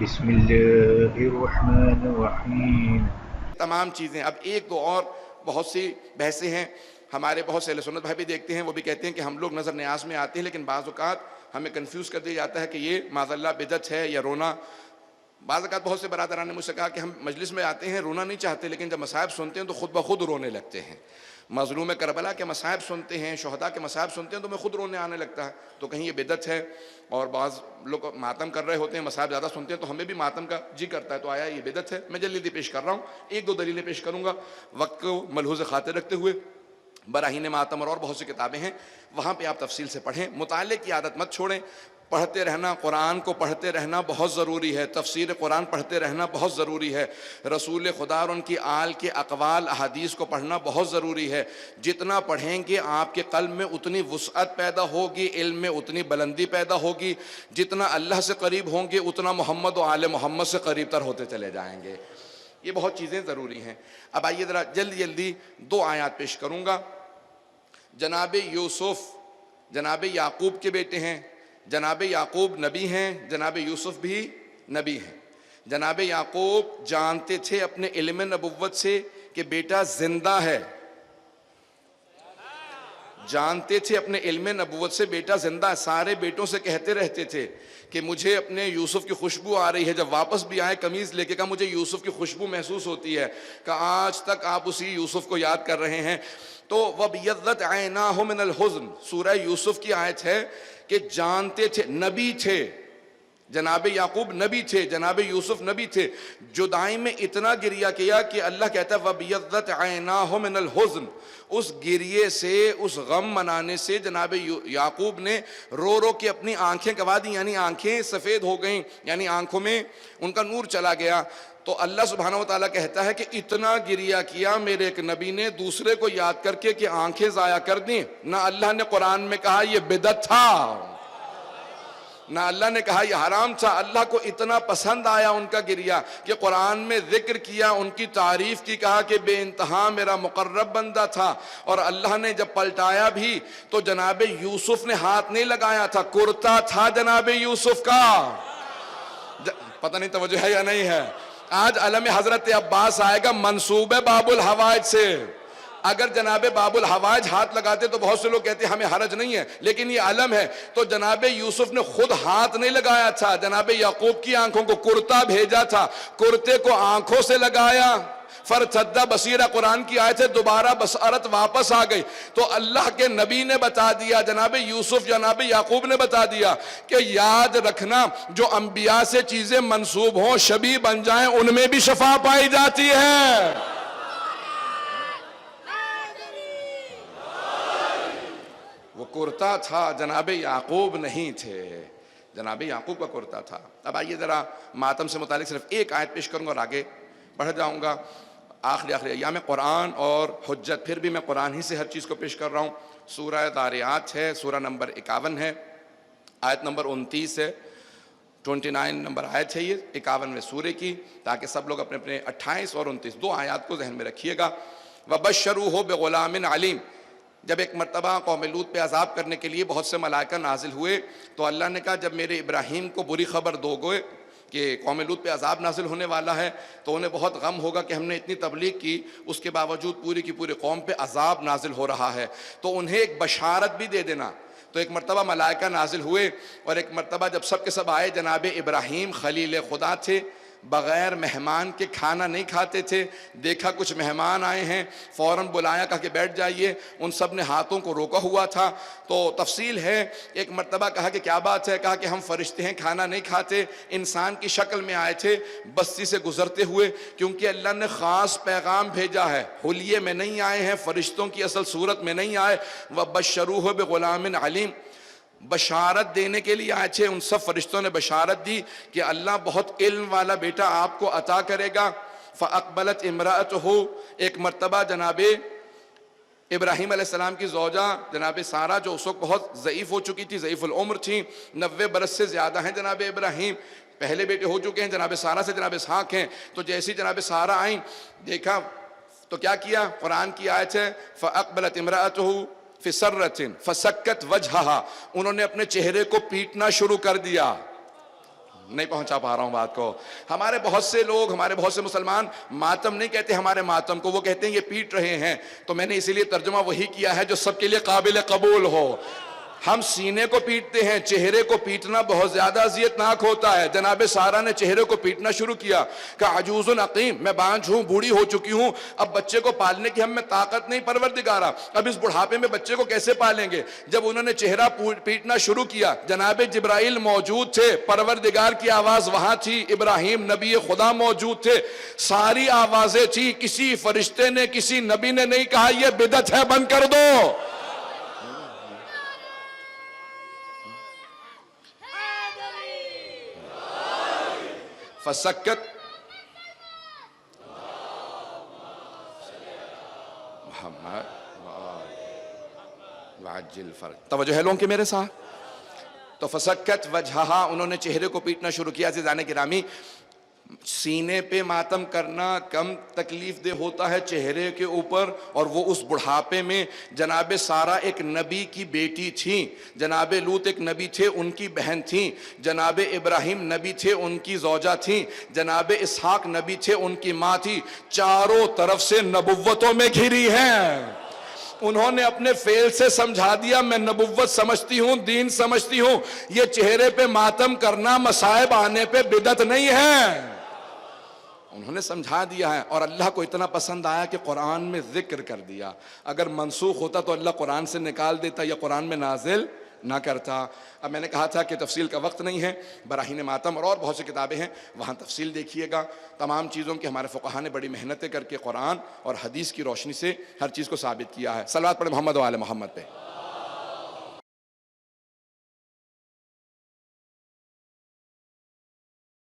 بسم اللہ الرحمن الرحیم. تمام چیزیں. اب ایک دو اور بہت سی بحثیں ہیں. ہمارے بہت سے اہل سنت بھائی بھی دیکھتے ہیں، وہ بھی کہتے ہیں کہ ہم لوگ نظر نیاز میں آتے ہیں، لیکن بعض اوقات ہمیں کنفیوز کر دیا جاتا ہے کہ یہ معاذ اللہ بدعت ہے یا رونا. بعض اوقات بہت سے برادران نے مجھ سے کہا کہ ہم مجلس میں آتے ہیں، رونا نہیں چاہتے، لیکن جب مصائب سنتے ہیں تو خود بخود رونے لگتے ہیں. مظلوم کربلا کے مصائب سنتے ہیں، شہداء کے مصائب سنتے ہیں تو میں خود رونے آنے لگتا ہے. تو کہیں یہ بدعت ہے؟ اور بعض لوگ ماتم کر رہے ہوتے ہیں، مصائب زیادہ سنتے ہیں تو ہمیں بھی ماتم کا جی کرتا ہے. تو آیا یہ بدعت ہے؟ میں جلدی پیش کر رہا ہوں، ایک دو دلیلیں پیش کروں گا وقت کو ملحوظ خاطر رکھتے ہوئے. براہین ماتم اور بہت سی کتابیں ہیں، وہاں پہ آپ تفصیل سے پڑھیں. مطالعے کی عادت مت چھوڑیں. پڑھتے رہنا، قرآن کو پڑھتے رہنا بہت ضروری ہے. تفسیر قرآن پڑھتے رہنا بہت ضروری ہے. رسول خدا اور ان کی آل کے اقوال احادیث کو پڑھنا بہت ضروری ہے. جتنا پڑھیں گے آپ کے قلب میں اتنی وسعت پیدا ہوگی، علم میں اتنی بلندی پیدا ہوگی. جتنا اللہ سے قریب ہوں گے اتنا محمد و آل محمد سے قریب تر ہوتے چلے جائیں گے. یہ بہت چیزیں ضروری ہیں. اب آئیے ذرا جلدی دو آیات پیش کروں گا. جناب یوسف جناب یعقوب کے بیٹے ہیں. جناب یعقوب نبی ہیں، جناب یوسف بھی نبی ہیں. جناب یعقوب جانتے تھے اپنے علم نبوت سے کہ بیٹا زندہ ہے. جانتے تھے اپنے علم نبوت سے بیٹا زندہ ہے. سارے بیٹوں سے کہتے رہتے تھے کہ مجھے اپنے یوسف کی خوشبو آ رہی ہے. جب واپس بھی آئے قمیض لے کے کہا مجھے یوسف کی خوشبو محسوس ہوتی ہے. کہ آج تک آپ اسی یوسف کو یاد کر رہے ہیں. تو وَبْيَضَّتْ عَيْنَاهُ مِنَ الْحُزْنِ سورہ یوسف کی آیت ہے کہ جانتے تھے، نبی تھے. جناب یعقوب نبی تھے، جناب یوسف نبی تھے. جدائی میں اتنا گریہ کیا کہ اللہ کہتا ہے وَبْيَضَّتْ عَيْنَاهُ مِنَ الْحُزْنِ اس گریے سے، اس غم منانے سے جناب یعقوب نے رو رو کے اپنی آنکھیں گوا دی، یعنی آنکھیں سفید ہو گئیں، یعنی آنکھوں میں ان کا نور چلا گیا. تو اللہ سبحانہ وتعالیٰ کہتا ہے کہ اتنا گریہ کیا میرے ایک نبی نے دوسرے کو یاد کر کے کہ آنکھیں ضائع کر دیں. نہ اللہ نے قرآن میں کہا یہ بدعت تھا، نہ اللہ نے کہا یہ حرام تھا. اللہ کو اتنا پسند آیا ان کا گریہ کہ قرآن میں ذکر کیا، ان کی تعریف کی، کہا کہ بے انتہا میرا مقرب بندہ تھا. اور اللہ نے جب پلٹایا بھی تو جناب یوسف نے ہاتھ نہیں لگایا تھا، کرتا تھا جناب یوسف کا. پتہ نہیں توجہ ہے یا نہیں ہے. آج علم حضرت عباس آئے گا منسوب ہے باب الحوائج سے. اگر جناب باب الحوائج ہاتھ لگاتے تو بہت سے لوگ کہتے ہیں ہمیں حرج نہیں ہے، لیکن یہ علم ہے. تو جناب یوسف نے خود ہاتھ نہیں لگایا تھا، جناب یعقوب کی آنکھوں کو کرتا بھیجا تھا، کرتے کو آنکھوں سے لگایا. فرتد بصیرہ قرآن کی آیت ہے، دوبارہ بصارت واپس آ گئی. تو اللہ کے نبی نے بتا دیا، جناب یوسف جناب یعقوب نے بتا دیا کہ یاد رکھنا جو انبیاء سے چیزیں منسوب ہوں، شبیہ بن جائیں، ان میں بھی شفا پائی جاتی ہے. وہ کرتا تھا، جناب یعقوب نہیں تھے، جناب یعقوب کا کرتا تھا. اب آئیے ذرا ماتم سے متعلق صرف ایک آیت پیش کروں گا اور آگے بڑھ جاؤں گا. آخری ایام قرآن اور حجت، پھر بھی میں قرآن ہی سے ہر چیز کو پیش کر رہا ہوں. سورہ داریات ہے، سورہ نمبر 51 ہے، آیت نمبر 29 ہے. 29 نمبر آیت ہے یہ 51ویں سورے کی، تاکہ سب لوگ اپنے اپنے 28 اور 29 دو آیات کو ذہن میں رکھیے گا. وَبَشَّرُوهُ بِغُلَامٍ عَلِيمٍ جب ایک مرتبہ قوم لوط پہ عذاب کرنے کے لیے بہت سے ملائکہ نازل ہوئے تو اللہ نے کہا جب میرے ابراہیم کو بری خبر دو گے کہ قوم لوط پہ عذاب نازل ہونے والا ہے تو انہیں بہت غم ہوگا کہ ہم نے اتنی تبلیغ کی، اس کے باوجود پوری کی پوری قوم پہ عذاب نازل ہو رہا ہے، تو انہیں ایک بشارت بھی دے دینا. تو ایک مرتبہ ملائکہ نازل ہوئے اور ایک مرتبہ جب سب کے سب آئے، جناب ابراہیم خلیل خدا تھے، بغیر مہمان کے کھانا نہیں کھاتے تھے. دیکھا کچھ مہمان آئے ہیں، فوراً بلایا، کہا کہ بیٹھ جائیے. ان سب نے ہاتھوں کو روکا ہوا تھا. تو تفصیل ہے، ایک مرتبہ کہا کہ کیا بات ہے، کہا کہ ہم فرشتے ہیں، کھانا نہیں کھاتے. انسان کی شکل میں آئے تھے بستی سے گزرتے ہوئے، کیونکہ اللہ نے خاص پیغام بھیجا ہے، حلیے میں نہیں آئے ہیں، فرشتوں کی اصل صورت میں نہیں آئے. وَبَشَّرُوهُ بِغُلَامٍ عَلِيمٍ بشارت دینے کے لیے آئے تھے. ان سب فرشتوں نے بشارت دی کہ اللہ بہت علم والا بیٹا آپ کو عطا کرے گا. فَأَقْبَلَتْ امْرَأَتُهُ ایک مرتبہ جناب ابراہیم علیہ السلام کی زوجہ جناب سارہ، جو اس وقت بہت ضعیف ہو چکی تھی، ضعیف العمر تھیں، 90 برس سے زیادہ ہیں جناب ابراہیم، پہلے بیٹے ہو چکے ہیں جناب سارہ سے، جناب اسحاق ہیں. تو جیسی جناب سارہ آئیں، دیکھا تو کیا کیا، قرآن کی آیت ہے فَأَقْبَلَتْ امْرَأَتُهُ فِسَرَّةٍ فَسَكَّتْ وَجْهَهَا انہوں نے اپنے چہرے کو پیٹنا شروع کر دیا. نہیں پہنچا پا رہا ہوں بات کو. ہمارے بہت سے لوگ، ہمارے بہت سے مسلمان ماتم نہیں کہتے ہمارے ماتم کو، وہ کہتے ہیں یہ پیٹ رہے ہیں. تو میں نے اسی لیے ترجمہ وہی کیا ہے جو سب کے لیے قابل قبول ہو. ہم سینے کو پیٹتے ہیں، چہرے کو پیٹنا بہت زیادہ اذیتناک ہوتا ہے. جناب سارہ نے چہرے کو پیٹنا شروع کیا کہ عجوز عقیم، میں بانجھ ہوں، بوڑھی ہو چکی ہوں، اب بچے کو پالنے کی ہم میں طاقت نہیں پروردگارا، اب اس بڑھاپے میں بچے کو کیسے پالیں گے. جب انہوں نے چہرہ پیٹنا شروع کیا، جناب جبرائیل موجود تھے، پروردگار کی آواز وہاں تھی، ابراہیم نبی خدا موجود تھے، ساری آوازیں تھی. کسی فرشتے نے، کسی نبی نے نہیں کہا یہ بدعت ہے بند کر دو. فسکت محمد وعجل فرج. توجہ ہے لوگوں کے میرے ساتھ. تو فسکت وجہہا، انہوں نے چہرے کو پیٹنا شروع کیا. عزیزان گرامی، سینے پہ ماتم کرنا کم تکلیف دہ ہوتا ہے چہرے کے اوپر، اور وہ اس بڑھاپے میں. جناب سارہ ایک نبی کی بیٹی تھیں، جناب لوط ایک نبی تھے ان کی بہن تھیں، جناب ابراہیم نبی تھے ان کی زوجہ تھیں، جناب اسحاق نبی تھے ان کی ماں تھی. چاروں طرف سے نبوتوں میں گھری ہیں. انہوں نے اپنے فعل سے سمجھا دیا میں نبوت سمجھتی ہوں، دین سمجھتی ہوں. یہ چہرے پہ ماتم کرنا مصائب آنے پہ بدعت نہیں ہے. انہوں نے سمجھا دیا ہے، اور اللہ کو اتنا پسند آیا کہ قرآن میں ذکر کر دیا. اگر منسوخ ہوتا تو اللہ قرآن سے نکال دیتا یا قرآن میں نازل نہ کرتا. اب میں نے کہا تھا کہ تفصیل کا وقت نہیں ہے، براہین ماتم اور بہت سی کتابیں ہیں، وہاں تفصیل دیکھیے گا. تمام چیزوں کی ہمارے فقہا نے بڑی محنتیں کر کے قرآن اور حدیث کی روشنی سے ہر چیز کو ثابت کیا ہے. صلوات پڑھیں محمد و آل محمد پہ.